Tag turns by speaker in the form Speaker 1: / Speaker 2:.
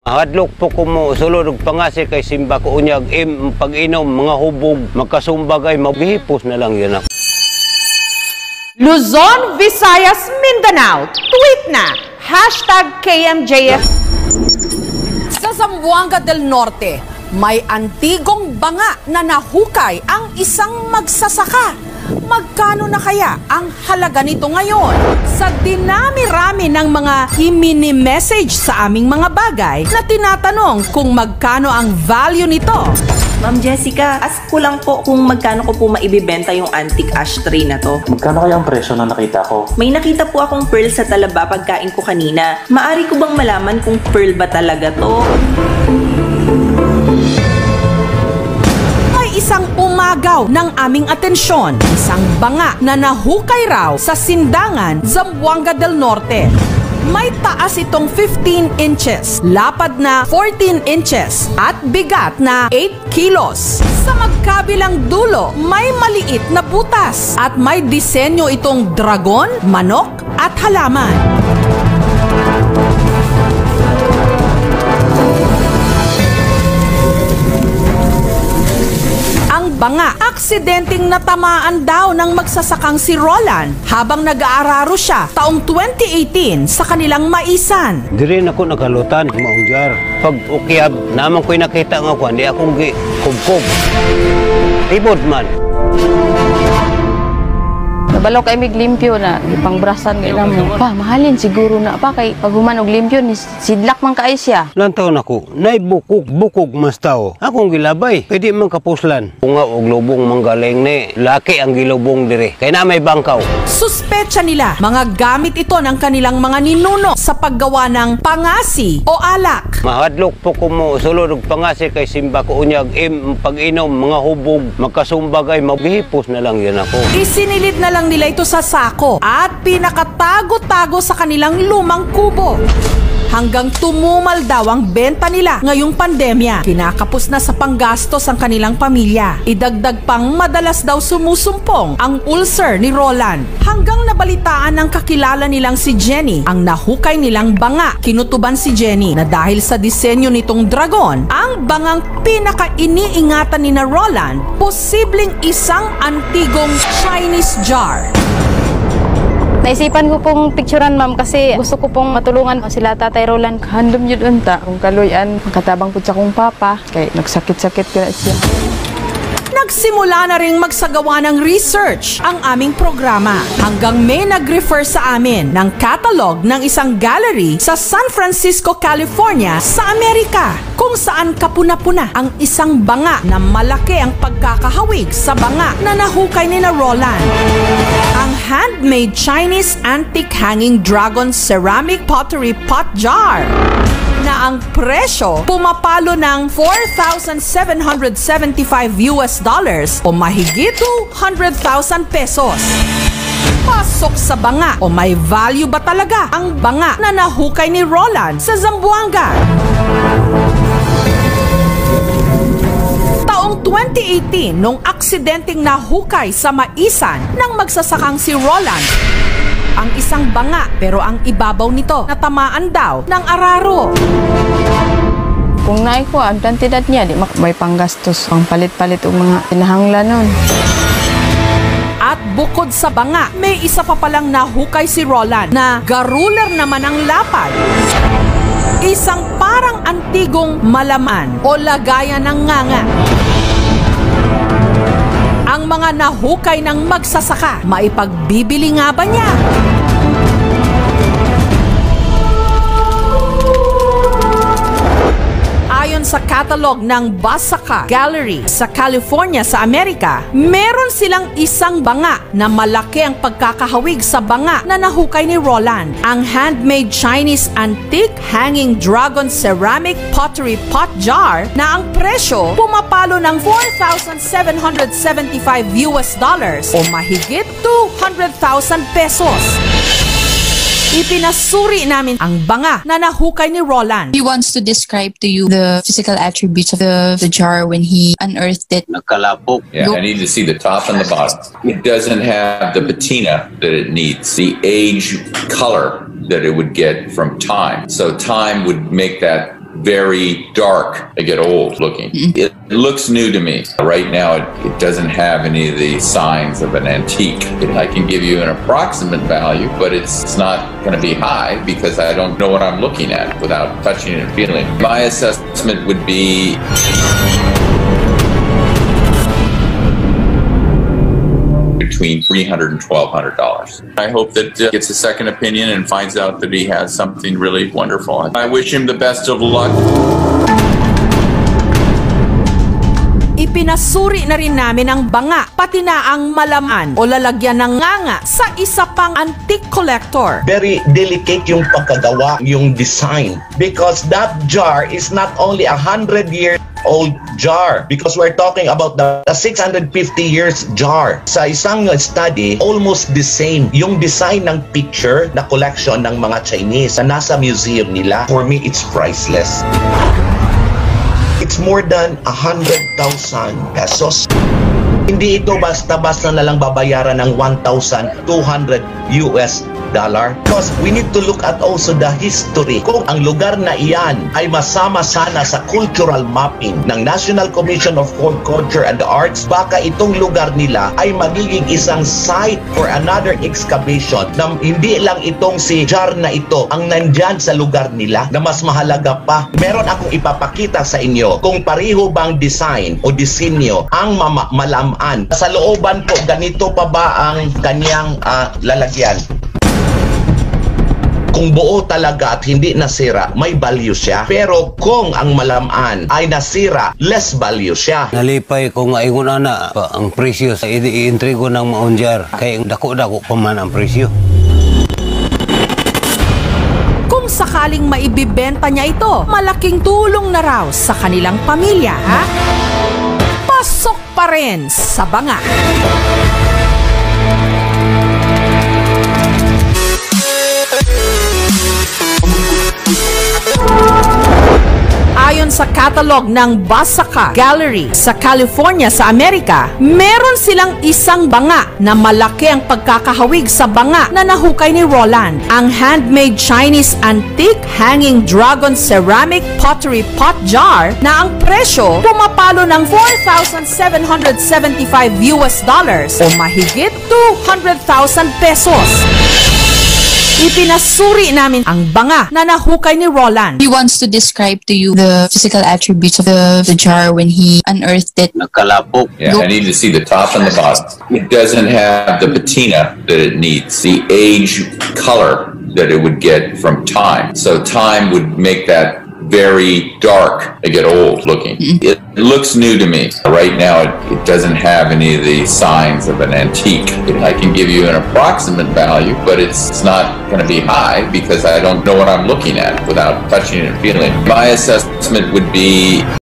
Speaker 1: Hadlok po ko mo sulod og pangasi kay simba ko unyag pag-inom mga hubog magkasumbagay maghihipos na lang yan ako.
Speaker 2: Luzon, Visayas, Mindanao, tweet na #KMJF. Sa Zamboanga del Norte, may antigong banga na nahukay ang isang magsasaka. Magkano na kaya ang halaga nito ngayon? Sa dinami-rami ng mga mini-message sa aming mga bagay na tinatanong kung magkano ang value nito.
Speaker 3: Ma'am Jessica, ask ko lang po kung magkano ko po maibibenta yung antique ashtray na to.
Speaker 4: Magkano kaya ang presyo na nakita ko?
Speaker 3: May nakita po akong pearl sa talaba pagkain ko kanina. Maari ko bang malaman kung pearl ba talaga to?
Speaker 2: Isang umagaw ng aming atensyon, isang banga na nahukay raw sa Sindangan, Zamboanga del Norte. May taas itong 15 inches, lapad na 14 inches at bigat na 8 kilos. Sa magkabilang dulo, may maliit na butas at may disenyo itong dragon, manok at halaman. Banga, aksidenteng natamaan daw ng magsasakang si Roland habang nag-aararo siya taong 2018 sa kanilang maisan.
Speaker 1: Di rin ako nakalutan, maungjar. Pag ukyab, naman ko'y nakita nga ko, hindi akong kubkob. Tibod man.
Speaker 5: Nabalaw kay mig limpyo na ipangbrasan kay namo. Pa, mahalin siguro na pa kay pag human og limpyo ni sidlak man kaay siya.
Speaker 1: Lantaw nako, nay bukog mas tao. Akong gilabay, pwede man kapuslan. Kunga og lubong manggaling ni laki ang gilubong dire. Kay na may bangkaw.
Speaker 2: Suspecha nila mga gamit ito ng kanilang mga ninuno sa paggawa ng pangasi o alak.
Speaker 1: Mahadlok po ko mo sulod og pangasi kay simba ko unyag pag-inom mga hubog magkasumbagay maghihipos na lang yan ako.
Speaker 2: Isinilid na lang nila ito sa sako at pinakatago-tago sa kanilang lumang kubo. Hanggang tumumal daw ang benta nila ngayong pandemya. Kinakapos na sa panggastos ang kanilang pamilya. Idagdag pang madalas daw sumusumpong ang ulcer ni Roland. Hanggang nabalitaan ng kakilala nilang si Jenny ang nahukay nilang banga. Kinutuban si Jenny na dahil sa disenyo nitong dragon, ang bangang pinaka-iniingatan ni na Roland, posibleng isang antigong Chinese jar.
Speaker 5: Naisipan ko pong picturean ma'am kasi gusto ko pong matulungan sila Tatay Roland. Handom yun unta kung kaluyan. Katabang po sa kong papa kay nagsakit-sakit ko na siya.
Speaker 2: Nagsimula na ring magsagawa ng research ang aming programa hanggang may nag-refer sa amin ng catalog ng isang gallery sa San Francisco, California sa Amerika kung saan kapuna-puna ang isang banga na malaki ang pagkakahawig sa banga na nahukay ni na Roland. Ang handmade Chinese antique hanging dragon ceramic pottery pot jar na ang presyo pumapalo ng $4,775 o mahigit 200,000 pesos. Pasok sa banga o may value ba talaga ang banga na nahukay ni Roland sa Zamboanga? Taong 2018 nung aksidenteng nahukay sa maisan ng magsasakang si Roland ang isang banga pero ang ibabaw nito natamaan daw ng araro.
Speaker 5: Kung naay ko ang kantidad niya, di may panggastos, pang palit-palit og mga pinahanglan nun.
Speaker 2: At bukod sa banga, may isa pa palang nahukay si Roland na garuler naman ang lapad. Isang parang antigong malaman o lagayan ng nganga. Ang mga nahukay ng magsasaka, maipagbibili nga ba niya? Ayon sa catalog ng Basaka Gallery sa California sa Amerika, meron silang isang banga na malaki ang pagkakahawig sa banga na nahukay ni Roland. Ang handmade Chinese antique hanging dragon ceramic pottery pot jar na ang presyo pumapalo ng $4,775 o mahigit 200,000 pesos. Ipinasuri namin ang banga na nahukay ni Roland.
Speaker 6: He wants to describe to you the physical attributes of the jar when he unearthed it.
Speaker 1: Nakalapok.
Speaker 7: Yeah, I need to see the top and the bottom. It doesn't have the patina that it needs, the age color that it would get from time. So time would make that very dark. They get old looking. It looks new to me. Right now, it doesn't have any of the signs of an antique. I can give you an approximate value, but it's not going to be high because I don't know what I'm looking at without touching and feeling. My assessment would be between $300 and $1,200. I hope that gets a second opinion and finds out that he has something really wonderful. I wish him the best of luck.
Speaker 2: Ipinasuri na rin namin ang banga, pati na ang malaman o lalagyan ng nganga sa isa pang antique collector.
Speaker 8: Very delicate yung pagkagawa, yung design. Because that jar is not only 100-year-old jar. Because we're talking about the 650 years jar. Sa isang study, almost the same. Yung design ng picture na collection ng mga Chinese na nasa museum nila, for me, it's priceless. It's more than 100,000 pesos. Hindi ito basta-basta na lang babayaran ng $1,200. Because we need to look at also the history. Kung ang lugar na iyan ay masama sana sa cultural mapping ng National Commission of Culture and the Arts, baka itong lugar nila ay magiging isang site for another excavation na hindi lang itong si jar na ito ang nandyan sa lugar nila na mas mahalaga pa. Meron akong ipapakita sa inyo kung pareho bang design o disenyo ang malaman. Sa looban po, ganito pa ba ang kanyang lalagyan? Kung buo talaga at hindi nasira, may value siya. Pero kung ang malaman ay nasira, less value siya.
Speaker 1: Nalipay ko nga ingon ana pa ang presyo sa i-intrigo ng maunjar. Kaya dako-dako pa man ang presyo.
Speaker 2: Kung sakaling maibibenta niya ito, malaking tulong na raw sa kanilang pamilya, ha? Pasok pa rin sa banga. Ayon sa catalog ng Basaka Gallery sa California sa Amerika, meron silang isang banga na malaki ang pagkakahawig sa banga na nahukay ni Roland. Ang handmade Chinese antique hanging dragon ceramic pottery pot jar na ang presyo pumapalo ng $4,775 o mahigit 200,000 pesos. Ipinasuri namin ang banga na nahukay ni Roland.
Speaker 6: He wants to describe to you the physical attributes of the jar when he unearthed it.
Speaker 1: Nakalapok.
Speaker 7: Yeah, I need to see the top and the bottom. It doesn't have the patina that it needs, the age color that it would get from time. So time would make that very dark. They get old looking. It looks new to me. Right now, it doesn't have any of the signs of an antique. I can give you an approximate value, but it's not going to be high because I don't know what I'm looking at without touching and feeling. My assessment would be